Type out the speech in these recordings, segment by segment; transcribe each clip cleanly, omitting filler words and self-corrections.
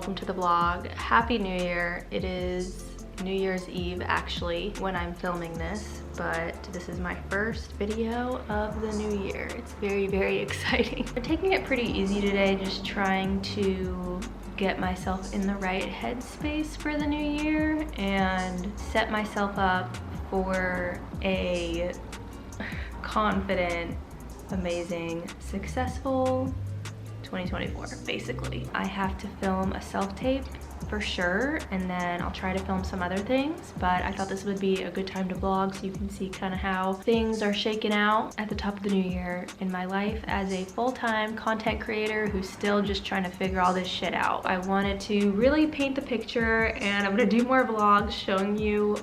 welcome to the vlog. Happy New Year. It is New Year's Eve actually when I'm filming this, but this is my first video of the new year. It's very, very exciting. I'm taking it pretty easy today, just trying to get myself in the right headspace for the new year and set myself up for a confident, amazing, successful 2024, basically. I have to film a self-tape for sure, and then I'll try to film some other things, but I thought this would be a good time to vlog so you can see kind of how things are shaking out at the top of the new year in my life as a full-time content creator who's still just trying to figure all this shit out. I wanted to really paint the picture, and I'm gonna do more vlogs showing you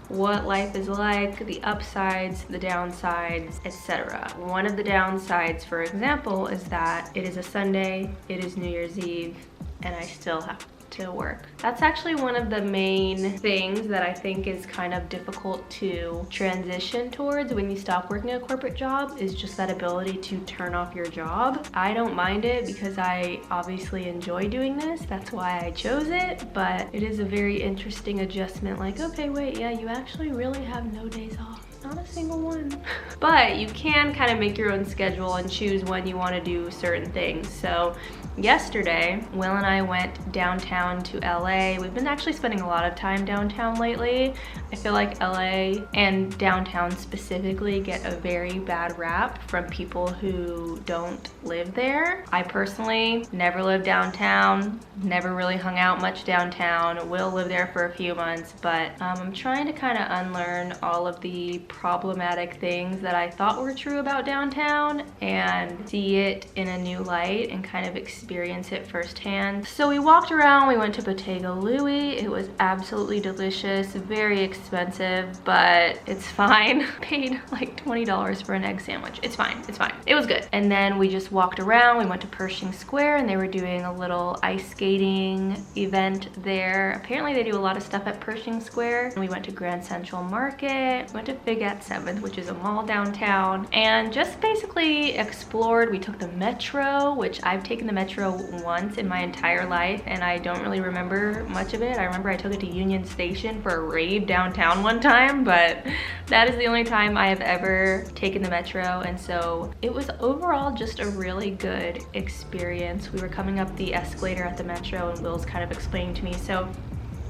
what life is like, the upsides, the downsides, etc. One of the downsides, for example, is that it is a Sunday, it is New Year's Eve, and I still have to work. That's actually one of the main things that I think is kind of difficult to transition towards when you stop working a corporate job, is just that ability to turn off your job. I don't mind it because I obviously enjoy doing this. That's why I chose it, but it is a very interesting adjustment. Like, okay, wait, yeah, you actually really have no days off. Not a single one. But you can kind of make your own schedule and choose when you want to do certain things. So yesterday, Will and I went downtown to LA. We've been actually spending a lot of time downtown lately. I feel like LA and downtown specifically get a very bad rap from people who don't live there. I personally never lived downtown, never really hung out much downtown. Will lived there for a few months, but I'm trying to kind of unlearn all of the problematic things that I thought were true about downtown and see it in a new light and kind of experience it firsthand. So we walked around, we went to Bottega Louie. It was absolutely delicious, very expensive, but it's fine. Paid like $20 for an egg sandwich. It's fine, it's fine. It was good. And then we just walked around, we went to Pershing Square and they were doing a little ice skating event there. Apparently they do a lot of stuff at Pershing Square. We went to Grand Central Market, went to Fig at 7th, which is a mall downtown, and just basically explored. We took the metro, which I've taken the metro once in my entire life and I don't really remember much of it. I remember I took it to Union Station for a rave downtown one time, but that is the only time I have ever taken the metro, and so it was overall just a really good experience. We were coming up the escalator at the metro and Will's kind of explaining to me, so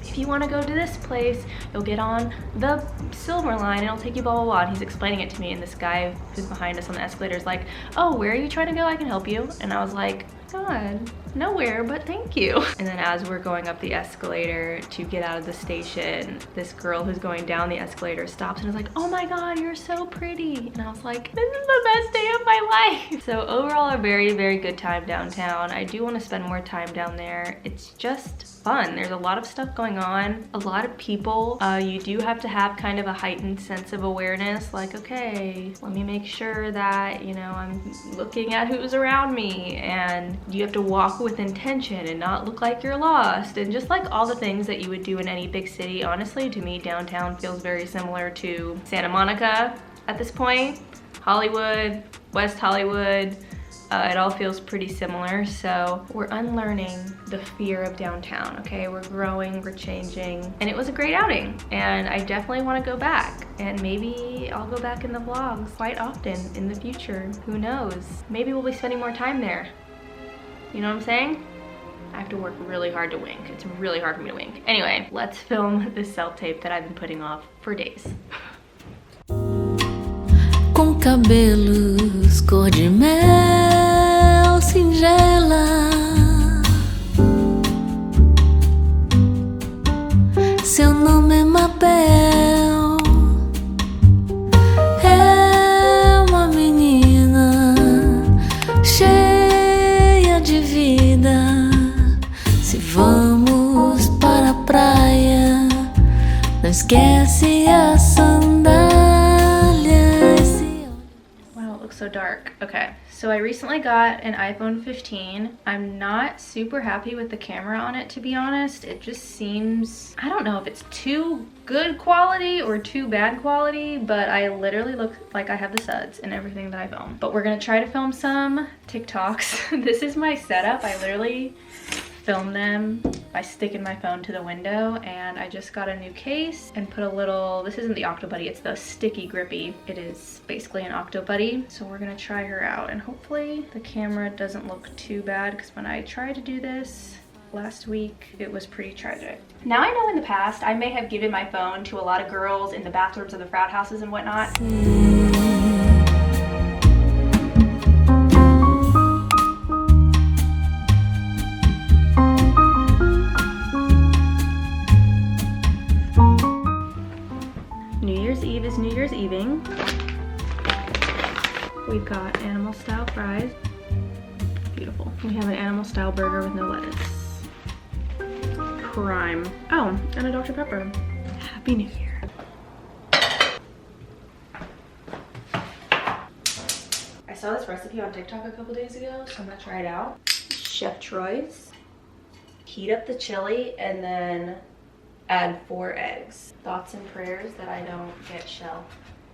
if you want to go to this place, you'll get on the silver line and it'll take you blah blah blah. And he's explaining it to me, and this guy who's behind us on the escalator is like, oh, where are you trying to go? I can help you. And I was like, God, nowhere, but thank you. And then as we're going up the escalator to get out of the station, this girl who's going down the escalator stops and is like, oh my God, you're so pretty. And I was like, this is the best day of my life. So overall, a very, very good time downtown. I do want to spend more time down there. It's just fun. There's a lot of stuff going on, a lot of people. You do have to have kind of a heightened sense of awareness, like, okay, let me make sure that, you know, I'm looking at who's around me, and you have to walk with intention and not look like you're lost, and just like all the things that you would do in any big city. Honestly, to me, downtown feels very similar to Santa Monica at this point, Hollywood, West Hollywood. It all feels pretty similar, so we're unlearning the fear of downtown, okay? We're growing, we're changing, and it was a great outing, and I definitely want to go back, and maybe I'll go back in the vlogs quite often in the future. Who knows? Maybe we'll be spending more time there. You know what I'm saying? I have to work really hard to wink. It's really hard for me to wink. Anyway, let's film this self-tape that I've been putting off for days. Com cabelos cor de mel singela, seu nome é Mabel, é uma menina cheia de vida. Se vamos para a praia, não esquece a sandália. So dark. Okay, so I recently got an iPhone 15. I'm not super happy with the camera on it, to be honest. It just seems, I don't know if it's too good quality or too bad quality, but I literally look like I have the suds in everything that I film. But we're gonna try to film some TikToks. This is my setup. I literally film them by sticking my phone to the window, and I just got a new case and put a little, this isn't the Octo Buddy, it's the Sticky Grippy. It is basically an Octo Buddy. So we're gonna try her out, and hopefully the camera doesn't look too bad, because when I tried to do this last week, it was pretty tragic. Now I know in the past I may have given my phone to a lot of girls in the bathrooms of the frat houses and whatnot. New Year's Eve is New Year's Eving. We've got animal style fries. Beautiful. We have an animal style burger with no lettuce. Prime. Oh, and a Dr. Pepper. Happy New Year. I saw this recipe on TikTok a couple days ago, so I'm gonna try it out. Chef Troy's. Heat up the chili and then add 4 eggs. Thoughts and prayers that I don't get shell,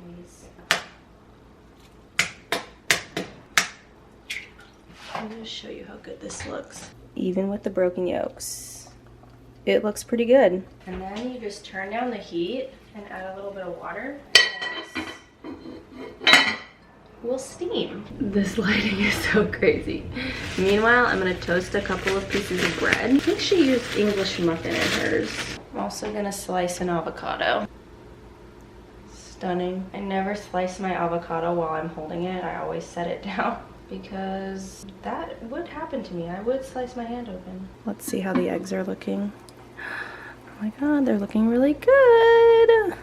please. I'll just show you how good this looks. Even with the broken yolks, it looks pretty good. And then you just turn down the heat and add a little bit of water. We'll steam. This lighting is so crazy. Meanwhile, I'm gonna toast a couple of pieces of bread. I think she used English muffin in hers. I'm also gonna slice an avocado. Stunning. I never slice my avocado while I'm holding it. I always set it down, because that would happen to me. I would slice my hand open. Let's see how the eggs are looking. Oh my god, they're looking really good. I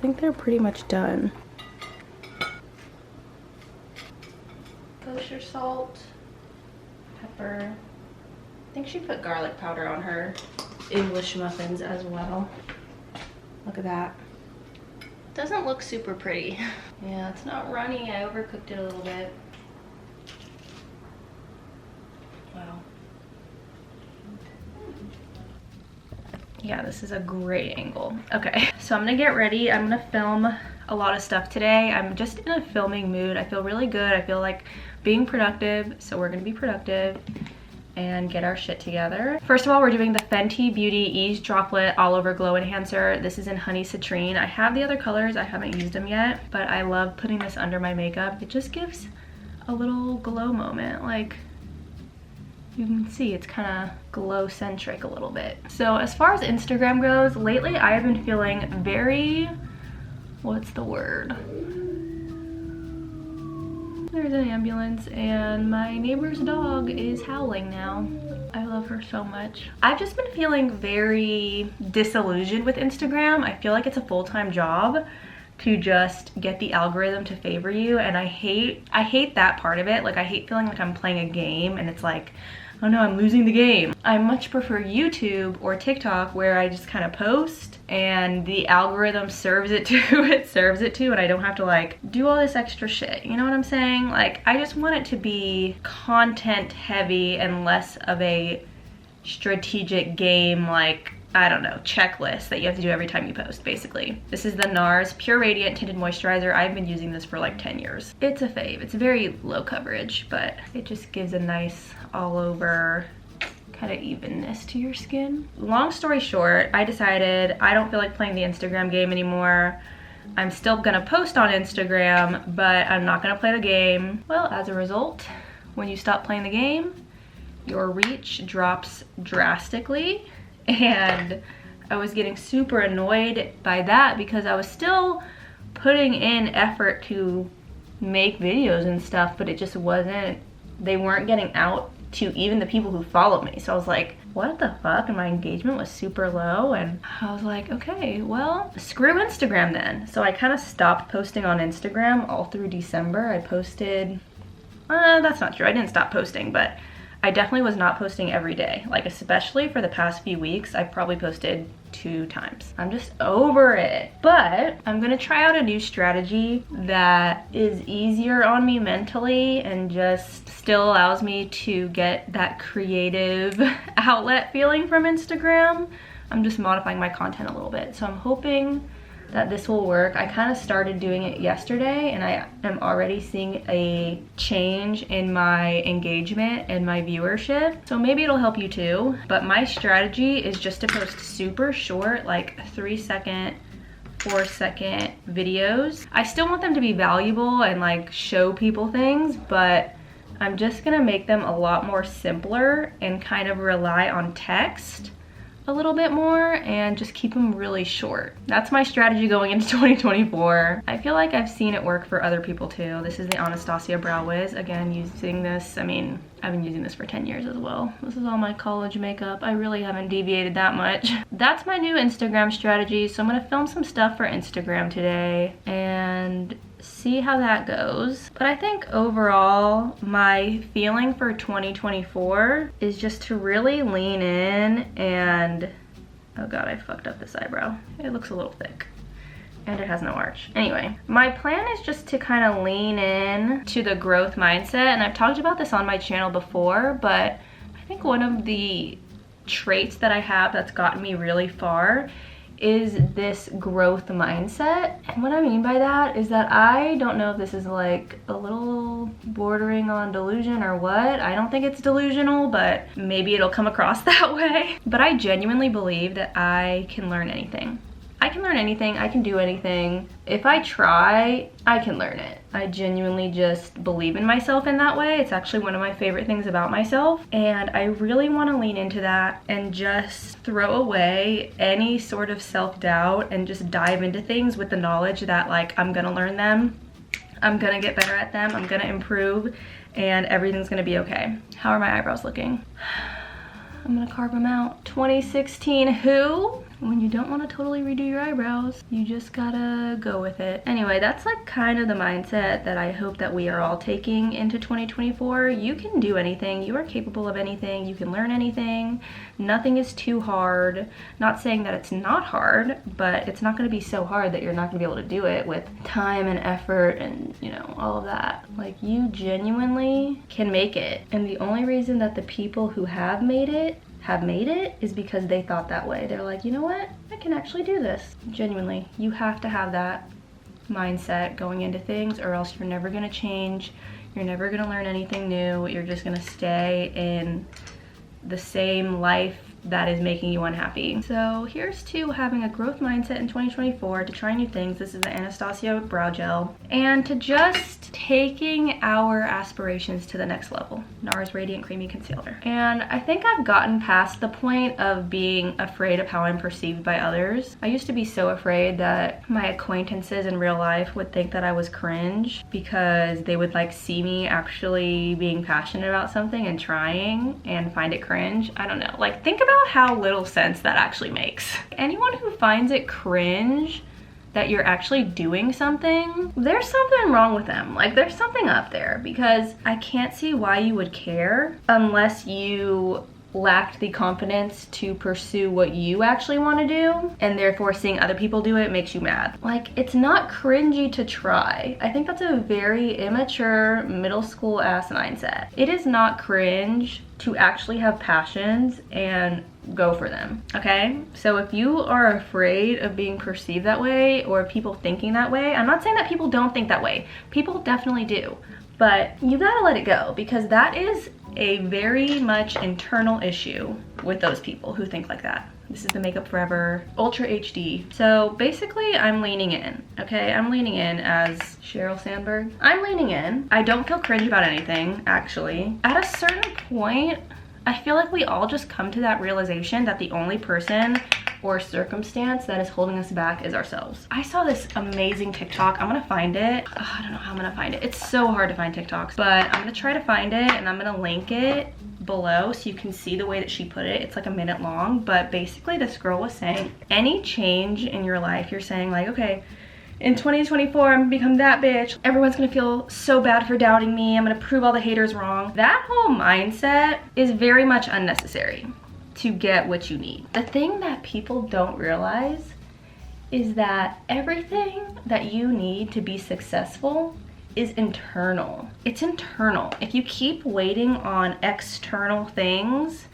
think they're pretty much done. Kosher salt, pepper. I think she put garlic powder on her English muffins as well. Look at that. Doesn't look super pretty. Yeah, it's not runny. I overcooked it a little bit. Wow. Yeah, this is a great angle. Okay, so I'm gonna get ready. I'm gonna film a lot of stuff today. I'm just in a filming mood. I feel really good. I feel like being productive, so we're gonna be productive and get our shit together. First of all, we're doing the Fenty Beauty Ease Droplet All Over Glow Enhancer. This is in Honey Citrine. I have the other colors. I haven't used them yet, but I love putting this under my makeup. It just gives a little glow moment. Like, you can see it's kind of glow centric a little bit. So as far as Instagram goes, lately I have been feeling very, what's the word? There's an ambulance and my neighbor's dog is howling now. I love her so much. I've just been feeling very disillusioned with Instagram. I feel like it's a full-time job to just get the algorithm to favor you, and I hate that part of it. Like, I hate feeling like I'm playing a game and it's like, oh no, I'm losing the game. I much prefer YouTube or TikTok, where I just kind of post and the algorithm serves it to, and I don't have to like do all this extra shit. You know what I'm saying? Like, I just want it to be content heavy and less of a strategic game, like, I don't know, checklist that you have to do every time you post, basically. This is the NARS Pure Radiant Tinted Moisturizer. I've been using this for like 10 years. It's a fave. It's very low coverage, but it just gives a nice all over kind of evenness to your skin. Long story short, I decided I don't feel like playing the Instagram game anymore. I'm still gonna post on Instagram, but I'm not gonna play the game. Well, as a result, when you stop playing the game, your reach drops drastically. And I was getting super annoyed by that, because I was still putting in effort to make videos and stuff, but it just wasn't, they weren't getting out to even the people who follow me. So I was like, what the fuck? And my engagement was super low, and I was like, okay, well, screw Instagram then. So I kind of stopped posting on Instagram all through December. I posted, that's not true, I didn't stop posting, but I definitely was not posting every day. Like, especially for the past few weeks, I probably posted 2 times. I'm just over it. But I'm gonna try out a new strategy that is easier on me mentally and just still allows me to get that creative outlet feeling from Instagram. I'm just modifying my content a little bit. So I'm hoping that this will work. I kind of started doing it yesterday and I am already seeing a change in my engagement and my viewership. So maybe it'll help you too. But my strategy is just to post super short, like 3-second, 4-second videos. I still want them to be valuable and like show people things, but I'm just gonna make them a lot more simpler and kind of rely on text a little bit more and just keep them really short. That's my strategy going into 2024. I feel like I've seen it work for other people too. This is the Anastasia Brow Wiz. Again, using this, I mean, I've been using this for 10 years as well. This is all my college makeup. I really haven't deviated that much. That's my new Instagram strategy. So I'm gonna film some stuff for Instagram today and see how that goes. But I think overall, my feeling for 2024 is just to really lean in and, oh God, I fucked up this eyebrow. It looks a little thick. And it has no arch. Anyway, my plan is just to kind of lean in to the growth mindset. And I've talked about this on my channel before, but I think one of the traits that I have that's gotten me really far is this growth mindset. And what I mean by that is that I don't know if this is like a little bordering on delusion or what. I don't think it's delusional, but maybe it'll come across that way. But I genuinely believe that I can learn anything. I can learn anything, I can do anything. If I try, I can learn it. I genuinely just believe in myself in that way. It's actually one of my favorite things about myself. And I really want to lean into that and just throw away any sort of self-doubt and just dive into things with the knowledge that like I'm gonna learn them, I'm gonna get better at them, I'm gonna improve, and everything's gonna be okay. How are my eyebrows looking? I'm gonna carve them out. 2016 who? When you don't want to totally redo your eyebrows, you just gotta go with it. Anyway, that's like kind of the mindset that I hope that we are all taking into 2024. You can do anything, you are capable of anything, you can learn anything. Nothing is too hard. Not saying that it's not hard, but it's not gonna be so hard that you're not gonna be able to do it with time and effort and, you know, all of that. Like, you genuinely can make it. And the only reason that the people who have made it is because they thought that way. They're like, you know what? I can actually do this. Genuinely, you have to have that mindset going into things, or else you're never gonna change. You're never gonna learn anything new. You're just gonna stay in the same life that is making you unhappy. So here's to having a growth mindset in 2024, to try new things. This is the Anastasia Brow Gel. And to just taking our aspirations to the next level. NARS Radiant Creamy Concealer. And I think I've gotten past the point of being afraid of how I'm perceived by others. I used to be so afraid that my acquaintances in real life would think that I was cringe because they would like see me actually being passionate about something and trying and find it cringe. I don't know. Like, think about how little sense that actually makes. Anyone who finds it cringe that you're actually doing something, there's something wrong with them. Like, there's something up there, because I can't see why you would care unless you lacked the confidence to pursue what you actually want to do, and therefore seeing other people do it makes you mad. Like, it's not cringy to try. I think that's a very immature middle school ass mindset. It is not cringe to actually have passions and go for them, okay? So if you are afraid of being perceived that way or people thinking that way, I'm not saying that people don't think that way. People definitely do. But you gotta let it go, because that is a very much internal issue with those people who think like that. This is the Makeup Forever Ultra HD. So basically, I'm leaning in, okay? I'm leaning in as Sheryl Sandberg. I'm leaning in. I don't feel cringe about anything, actually. At a certain point, I feel like we all just come to that realization that the only person or circumstance that is holding us back is ourselves. I saw this amazing TikTok. I'm gonna find it. Oh, I don't know how I'm gonna find it. It's so hard to find TikToks, but I'm gonna try to find it and I'm gonna link it below so you can see the way that she put it. It's like a minute long, but basically this girl was saying any change in your life, you're saying like, okay, in 2024, I'm gonna become that bitch. Everyone's gonna feel so bad for doubting me. I'm gonna prove all the haters wrong. That whole mindset is very much unnecessary to get what you need. The thing that people don't realize is that everything that you need to be successful is internal. It's internal. If you keep waiting on external things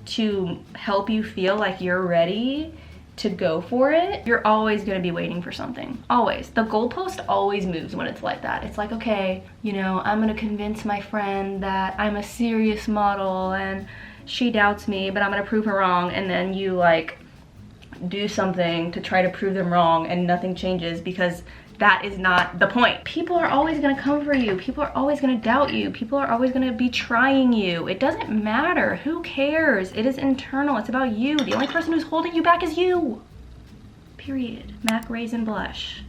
to help you feel like you're ready, to go for it, you're always gonna be waiting for something. Always. The goalpost always moves when it's like that. It's like, okay, you know, I'm gonna convince my friend that I'm a serious model and she doubts me, but I'm gonna prove her wrong, and then you like do something to try to prove them wrong and nothing changes because that is not the point. People are always gonna come for you. People are always gonna doubt you. People are always gonna be trying you. It doesn't matter. Who cares? It is internal. It's about you. The only person who's holding you back is you. Period. Mac Raisin Blush.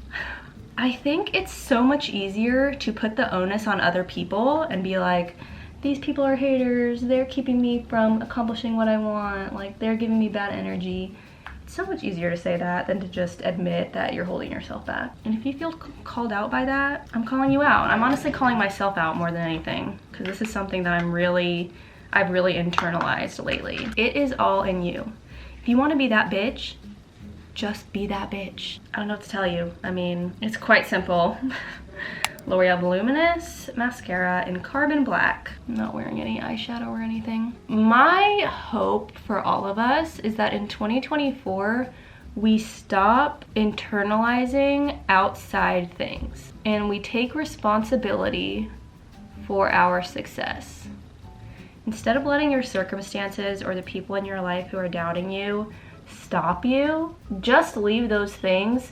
I think it's so much easier to put the onus on other people and be like, these people are haters. They're keeping me from accomplishing what I want. Like, they're giving me bad energy. It's so much easier to say that than to just admit that you're holding yourself back. And if you feel called out by that, I'm calling you out. I'm honestly calling myself out more than anything, because this is something that I've really internalized lately. It is all in you. If you want to be that bitch, just be that bitch. I don't know what to tell you. I mean, it's quite simple. L'Oreal Voluminous Mascara in Carbon Black. I'm not wearing any eyeshadow or anything. My hope for all of us is that in 2024, we stop internalizing outside things and we take responsibility for our success. Instead of letting your circumstances or the people in your life who are doubting you stop you, just leave those things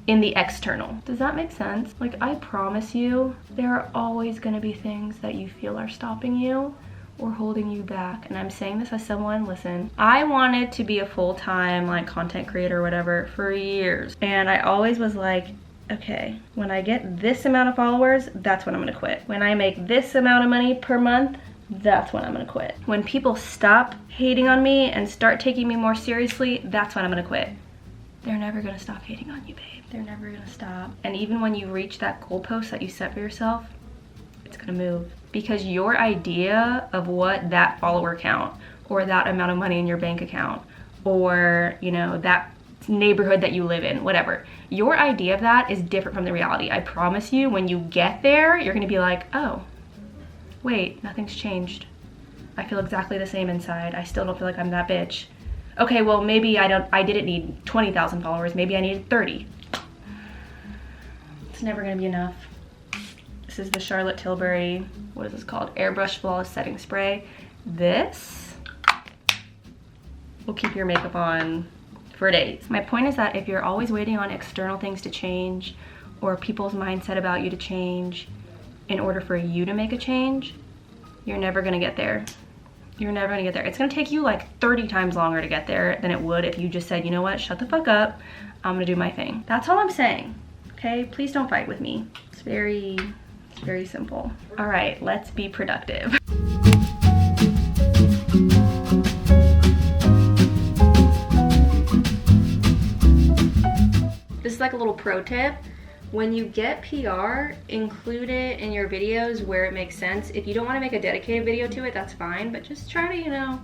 in the external. Does that make sense? Like, I promise you, there are always gonna be things that you feel are stopping you or holding you back. And I'm saying this as someone, listen, I wanted to be a full-time like content creator or whatever for years. And I always was like, okay, when I get this amount of followers, that's when I'm gonna quit. When I make this amount of money per month, that's when I'm gonna quit. When people stop hating on me and start taking me more seriously, that's when I'm gonna quit. They're never gonna stop hating on you, babe. They're never gonna stop. And even when you reach that goalpost that you set for yourself, it's gonna move. Because your idea of what that follower count or that amount of money in your bank account or, you know, that neighborhood that you live in, whatever, your idea of that is different from the reality. I promise you, when you get there, you're gonna be like, oh, wait, nothing's changed. I feel exactly the same inside. I still don't feel like I'm that bitch. Okay, well, maybe I didn't need 20,000 followers. Maybe I needed 30. It's never gonna be enough. This is the Charlotte Tilbury, what is this called? Airbrush Flawless Setting Spray. This will keep your makeup on for days. My point is that if you're always waiting on external things to change or people's mindset about you to change in order for you to make a change, you're never gonna get there. You're never gonna get there. It's gonna take you like 30 times longer to get there than it would if you just said, you know what, shut the fuck up, I'm gonna do my thing. That's all I'm saying, okay? Please don't fight with me. It's very simple. All right, let's be productive. This is like a little pro tip. When you get PR, include it in your videos where it makes sense. If you don't want to make a dedicated video to it, that's fine, but just try to, you know,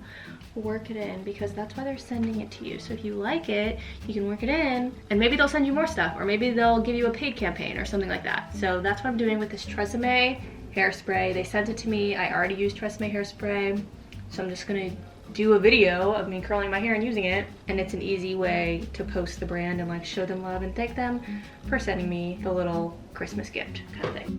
work it in, because that's why they're sending it to you. So if you like it, you can work it in, and maybe they'll send you more stuff, or maybe they'll give you a paid campaign or something like that. So that's what I'm doing with this Tresemme hairspray. They sent it to me. I already used Tresemme hairspray, so I'm just gonna do a video of me curling my hair and using it, and it's an easy way to post the brand and like show them love and thank them for sending me the little Christmas gift kind of thing.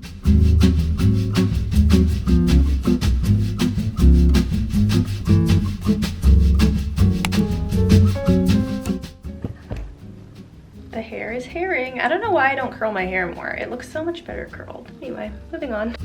The hair is hairing. I don't know why I don't curl my hair more. It looks so much better curled. Anyway, moving on.